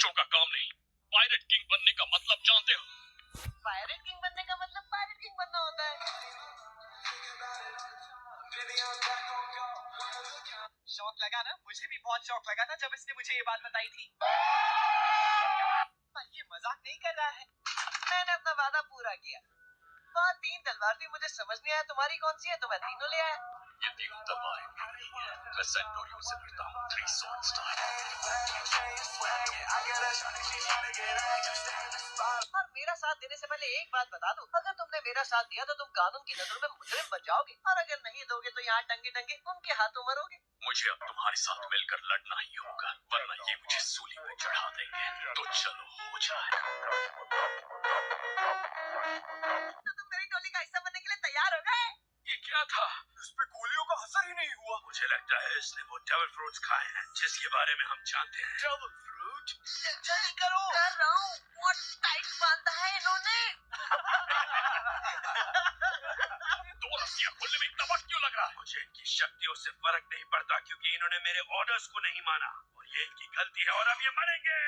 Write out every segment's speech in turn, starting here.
बच्चों का काम नहीं। पायरेट किंग बनने का मतलब जानते हो? पायरेट किंग बनने का मतलब पायरेट किंग बनना होता है। शौक लगा ना? मुझे भी बहुत शौक लगा था जब इसने मुझे ये बात बताई थी। ये मजाक नहीं कर रहा है। मैंने अपना वादा पूरा किया। वहाँ 3 तलवार थी, मुझे समझ नहीं आया तुम्हारी कौन सी है, तो मैं तीनों ले आया। ये तीनों तलवारें मेरी हैं। मैं सेंटोरियो से लड़ता हूँ, 3 sword style। और मेरा साथ देने से पहले एक बात बता दूं, अगर तुमने मेरा साथ दिया तो तुम कानून की नजरों में मुजरिम बन जाओगे, और अगर नहीं दोगे तो यहाँ टंगे टंगे उनके हाथों मरोगे। मुझे अब तुम्हारे साथ मिलकर लड़ना ही होगा, वरना ये मुझे सूली पे चढ़ा देंगे। तो चलो हो जाए। तो तुम मेरी टोली का हिस्सा बनने के लिए तैयार हो गए? ये क्या था? इस पे गोलियों का असर ही नहीं हुआ। मुझे लगता है इसने वो डेविल फ्रूट्स खाए हैं, जिसके बारे में हम जानते हैं। Devil fruit? जल्दी करो। कर रहा हूँ। बहुत टाइट बांधा है इन्होंने। दो रस्सियां खोलने में इतना वक्त क्यों लग रहा है? मुझे इनकी शक्तियों से फर्क नहीं पड़ता, क्योंकि इन्होंने मेरे ऑर्डर्स को नहीं माना, और ये इनकी गलती है, और अब ये मरेंगे।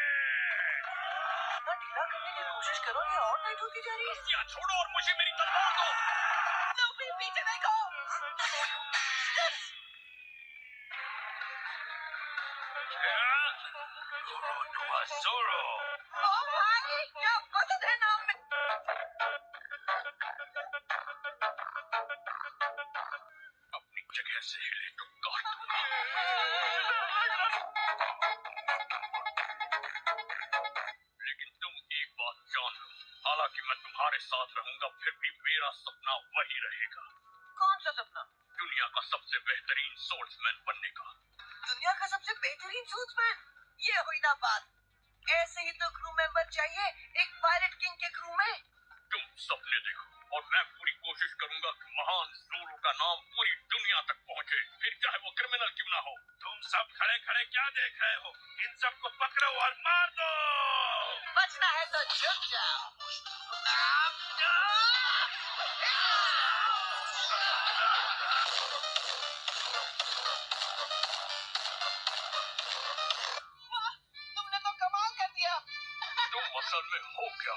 इतना ढीला करने की कोशिश करो, ये और टाइट होती जा रही है। रस्सियां छोड़ो और मुझे मेरी तलवार दो। लूफी, पीछे देखो। Zoro! ओ भाई, क्या मदद है नाम में। अपनी जगह से हिले तो काट दूंगा। लेकिन तुम एक बात जान लो, हालांकि मैं तुम्हारे साथ रहूंगा, फिर भी मेरा सपना वही रहेगा। कौन सा सपना? दुनिया का सबसे बेहतरीन सोल्समैन बनने का। दुनिया का सबसे बेहतरीन सूट्समैन? ये हुई ना बात। ऐसे ही तो क्रू मेंबर चाहिए एक पायरेट किंग के क्रू में। तुम सपने देखो, और मैं पूरी कोशिश करूंगा कि महान ज़ोरो का नाम पूरी दुनिया तक पहुंचे, फिर चाहे वो क्रिमिनल क्यों ना हो। तुम सब खड़े खड़े क्या देख रहे हो? इन सबको पकड़ो और मार दो। बचना है तो झुक जाओ। वाह, तुमने तो कमाल कर दिया। तुम असल में हो क्या?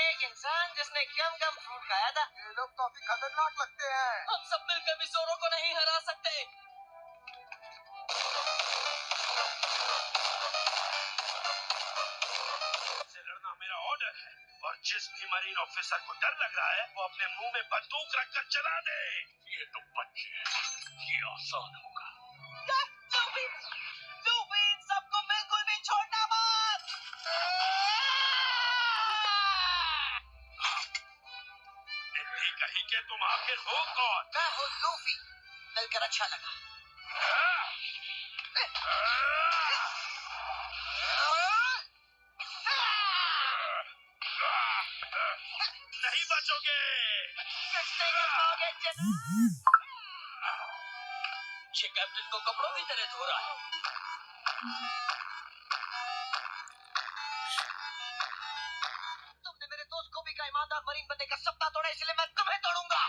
एक इंसान जिसने गम गम फ्रूट खाया था। ये लोग काफी खतरनाक लगते हैं। हम सब मिलकर भी ज़ोरो को नहीं हरा सकते। से लड़ना मेरा ऑर्डर है, और जिस भी मरीन ऑफिसर को डर लग रहा है, वो अपने मुंह में बंदूक रखकर चला दे। ये तो बच्चे हैं, ये आसान होगा। लूफी, लूफी, इन सबको बिल्कुल भी छोड़ना मत। इतनी कही के तुम आखिर हो कौन? मैं हूँ लूफी। मिलकर अच्छा लगा। नहीं बचोगे। कुछ नहीं कर पाओगे जनाब। ये कैप्टन को कपड़ों की तरह धो रहा है। तुमने मेरे दोस्त को भी का ईमानदार मरीन बनने का सपना तोड़ा, इसलिए मैं तुम्हें तोड़ूंगा।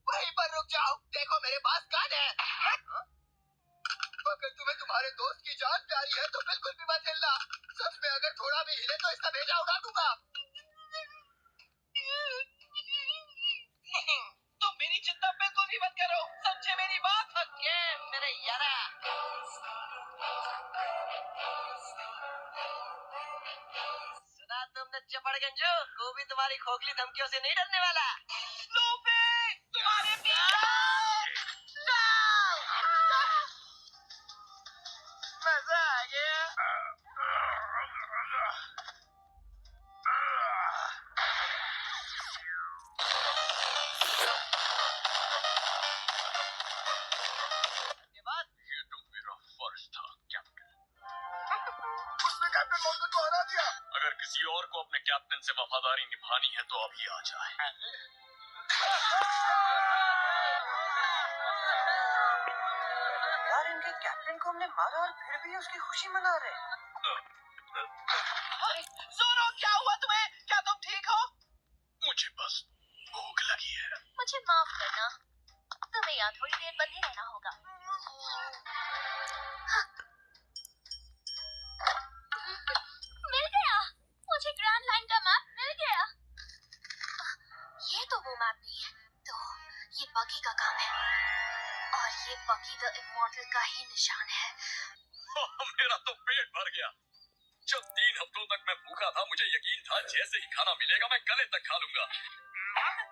वहीं पर रुक जाओ, देखो मेरे पास गन है। अगर तुम्हें तुम्हारे दोस्त की जान प्यारी है तो बिल्कुल भी मत हिलना। सच में अगर थोड़ा भी हिले तो इसका भेजा उड़ा दूंगा। तुम मेरी चिंता बिल्कुल भी मत करो, समझे मेरी बात? ओके मेरे यारा। सुना तुमने चपड़गंजो, वो भी तुम्हारी खोखली धमकियों से नहीं डरने वाला। लूफी, तुम्हारे पीछे। मजा आ गया। धन्यवाद। ये तो मेरा फर्ज था, कैप्टन। उसने कैप्टन मॉर्गन को हरा दिया। अगर किसी और को अपने कैप्टन से वफादारी निभानी है तो अभी आ जाए। यार, इनके कैप्टन को हमने मारा और फिर भी उसकी खुशी मना रहे। ज़ोरो, क्या हुआ तुम्हें? क्या तुम ठीक हो? मुझे बस भूख लगी है। मुझे माफ करना, तुम्हें यहाँ थोड़ी देर बंधे रहना होगा। ये बकी द इमॉर्टल का ही निशान है। मेरा तो पेट भर गया। जब 3 हफ्तों तक मैं भूखा था, मुझे यकीन था जैसे ही खाना मिलेगा मैं गले तक खा लूंगा।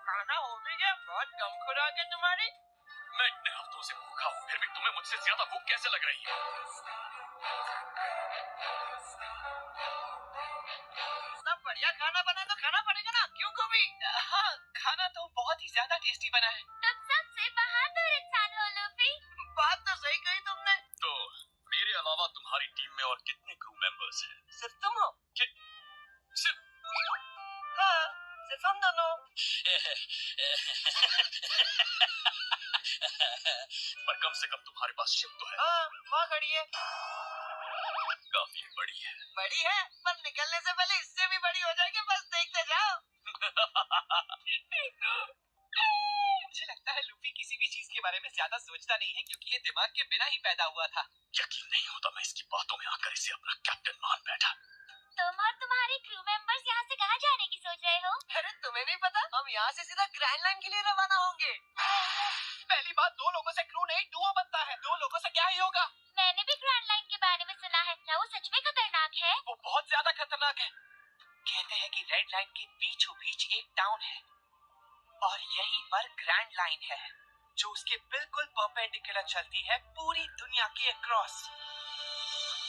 खाना हो भी गया, बहुत कम खुराक है तुम्हारी। मैं इतने हफ्तों से भूखा हूँ, फिर भी तुम्हें मुझसे ज्यादा भूख कैसे लग रही है? सब बढ़िया खाना बना तो खाना पड़ेगा ना, क्यों कभी? हाँ, खाना तो बहुत ही ज्यादा टेस्टी बना है। तुम सबसे बहादुर इंसान हो लूफी। बात तो सही कही तुमने। तो मेरे अलावा तुम्हारी टीम में और कितने क्रू मेंबर्स हैं? सिर्फ तुम हो? सिर्फ हाँ, सिर्फ हम दोनों। पर कम से कम तुम्हारे पास शिप तो है। हाँ, वहाँ खड़ी है। काफी बड़ी है। बड़ी है, पर निकलने से पहले इससे भी बड़ी हो जाएगी, बस देखते जाओ। मुझे लगता है लूफी किसी भी चीज के बारे में ज्यादा सोचता नहीं है, क्योंकि ये दिमाग के बिना ही पैदा हुआ था। यकीन नहीं होता मैं इसकी बातों में आकर इसे अपना कैप्टन मान बैठा। तुम और तुम्हारे क्रू मेंबर्स यहाँ से कहाँ जाने की सोच रहे हो? अरे तुम्हें नहीं पता, हम यहाँ से सीधा ग्रैंड लाइन के लिए रवाना होंगे। पहली बात, 2 लोगों से क्रू नहीं डुओ बनता है। 2 लोगों से क्या ही होगा? मैंने भी ग्रैंड लाइन के बारे में सुना है। क्या वो सच में खतरनाक है? वो बहुत ज्यादा खतरनाक है। कहते हैं कि रेड लाइन के बीचों बीच एक टाउन है और यहीं पर ग्रैंड लाइन है, जो उसके बिल्कुल परपेंडिकुलर चलती है पूरी दुनिया के अक्रॉस।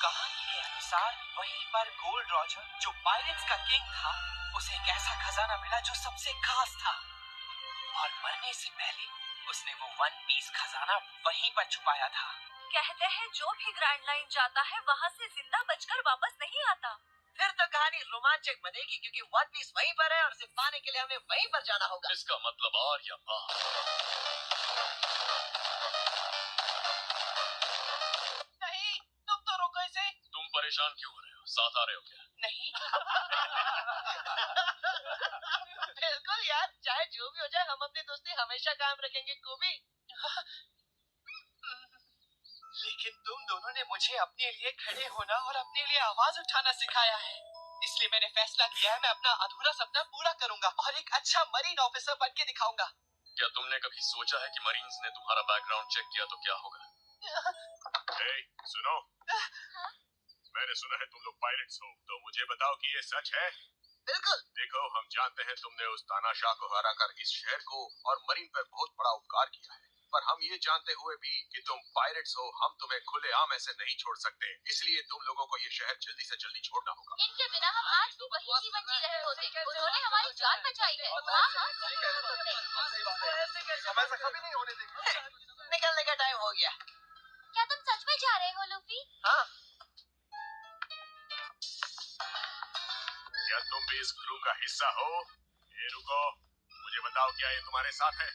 कहानी के अनुसार वहीं पर गोल्ड रॉजर, जो पायरेट्स का किंग था, उसे एक ऐसा खजाना मिला जो सबसे खास था, और मरने से पहले उसने वो 1 पीस खजाना वहीं पर छुपाया था। कहते हैं जो भी ग्रैंड लाइन जाता है वहाँ से जिंदा बचकर वापस नहीं आता। फिर तो कहानी रोमांचक बनेगी, क्योंकि 1 पीस वहीं पर है और उसे पाने के लिए हमें वहीं पर जाना होगा। इसका मतलब आर या पार। नहीं, तुम तो रोको इसे। तुम परेशान क्यों हो रहे हो? साथ आ रहे हो क्या? नहीं। बिल्कुल यार, चाहे जो भी हो जाए हम अपनी दोस्ती हमेशा कायम रखेंगे कोबी। लेकिन तुम दोनों ने मुझे अपने लिए खड़े होना और अपने लिए आवाज उठाना सिखाया है, इसलिए मैंने फैसला किया है मैं अपना अधूरा सपना पूरा करूंगा और एक अच्छा मरीन ऑफिसर बन के दिखाऊंगा। क्या तुमने कभी सोचा है कि मरीन्स ने तुम्हारा बैकग्राउंड चेक किया तो क्या होगा? सुनो, मैंने सुना है तुम लोग पायरेट्स हो, तो मुझे बताओ कि ये सच है? बिल्कुल। देखो, हम जानते हैं तुमने उस तानाशाह को हराकर इस शहर को और मरीन पर बहुत बड़ा उपकार किया है, पर हम ये जानते हुए भी कि तुम पायरेट्स हो, हम तुम्हें खुलेआम ऐसे नहीं छोड़ सकते। इसलिए तुम लोगों को ये शहर जल्दी से जल्दी छोड़ना होगा। इनके बिना हम आज भी वही जीवन जी रहे होते। उन्होंने हमारी जान बचाई है। हाँ हाँ, हम ऐसा कभी नहीं होने देंगे। निकलने का टाइम हो गया। क्या तुम सच में जा रहे हो लूफी? हाँ। क्या तुम भी इस क्रू का हिस्सा हो? ये रुको, मुझे बताओ क्या ये तुम्हारे साथ है?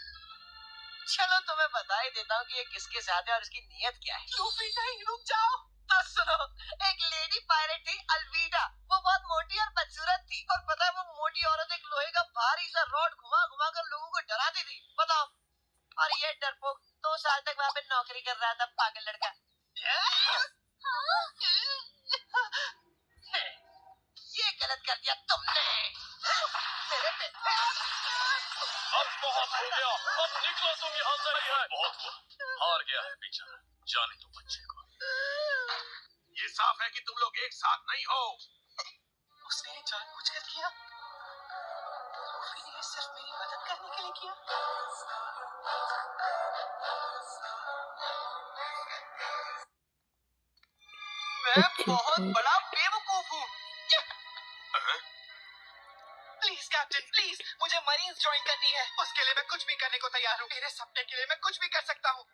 चलो तुम्हें बता ही देता हूँ कि ये किसके साथ है और इसकी नीयत क्या है। लूफी नहीं, रुक जाओ। तो सुनो, एक लेडी पायरेट थी अल्वीडा। वो बहुत मोटी और बदसूरत थी, और पता है वो मोटी औरत एक लोहे का भारी सा रॉड घुमा घुमा कर लोगों को डराती थी। बताओ। और ये डरपोक 2 साल तक वहाँ पे नौकरी कर रहा था, पागल लड़का। ये गलत कर दिया तुमने। मेरे पे अब बहुत हो गया, अब निकलो तुम यहाँ से। बहुत हुआ, हार गया है बेचारा, जाने दो बच्चे को। ये साफ है कि तुम लोग एक साथ नहीं हो। उसने ये जानबूझकर किया। लूफी ने ये सिर्फ मेरी मदद करने के लिए किया। मैं बहुत बड़ा बेवकूफ हूँ। प्लीज कैप्टन, प्लीज, मुझे मरीन्स ज्वाइन करनी है। उसके लिए मैं कुछ भी करने को तैयार हूँ। मेरे सपने के लिए मैं कुछ भी कर सकता हूँ।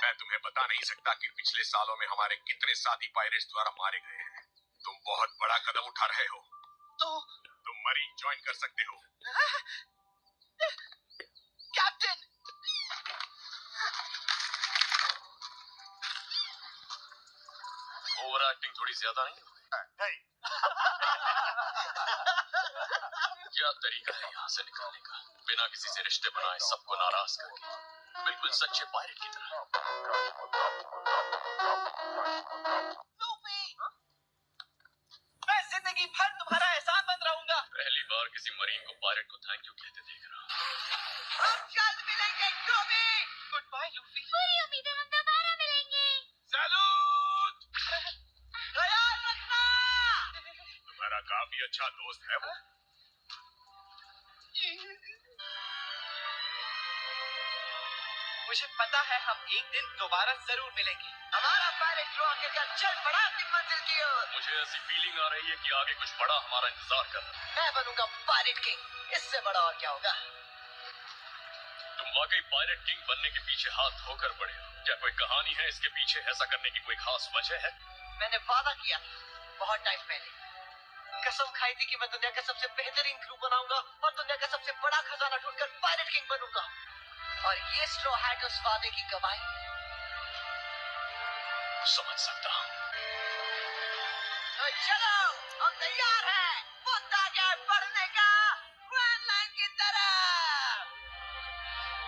मैं तुम्हें बता नहीं सकता कि पिछले सालों में हमारे कितने साथी पायरेट्स द्वारा मारे गए हैं। तुम बहुत बड़ा कदम उठा रहे हो। तो तुम मरीन ज्वाइन कर सकते हो। कैप्टन, ओवर एक्टिंग थोड़ी ज्यादा नहीं हो गई? नहीं। क्या तरीका है यहाँ से निकलने का, बिना किसी से रिश्ते बनाए, सबको नाराज करके, बिल्कुल सच्चे पायरेट की तरह। लूफी, मैं जिंदगी भर तुम्हारा एहसान बन रहूंगा। पहली बार किसी मरीन को पायरेट को थैंक यू कहते देख रहा हूँ। हम जल्द मिलेंगे, टॉमी। Good bye Luffy. अच्छा दोस्त है वो। मुझे पता है हम एक दिन दोबारा जरूर मिलेंगे। हमारा पायरेट रॉकेट का चल पड़ा अपनी मंजिल की ओर। मुझे ऐसी फीलिंग आ रही है कि आगे कुछ बड़ा हमारा इंतजार कर रहा है। मैं बनूंगा पायरेट किंग, इससे बड़ा और क्या होगा। तुम वाकई पायरेट किंग बनने के पीछे हाथ धोकर पड़े हो। क्या कोई कहानी है इसके पीछे? ऐसा करने की कोई खास वजह है? मैंने वादा किया था बहुत टाइम पहले, कसम खाई थी कि मैं दुनिया का सबसे बेहतरीन क्रू बनाऊंगा और दुनिया का सबसे बड़ा खजाना ढूंढकर पायरेट किंग बनूंगा। और ये स्ट्रॉ हैट उस वादे की गवाही। समझ सकता हूँ। तो चलो, हम तैयार हैं। वक्त आ गया है बढ़ने का ग्रैंड लाइन की तरफ।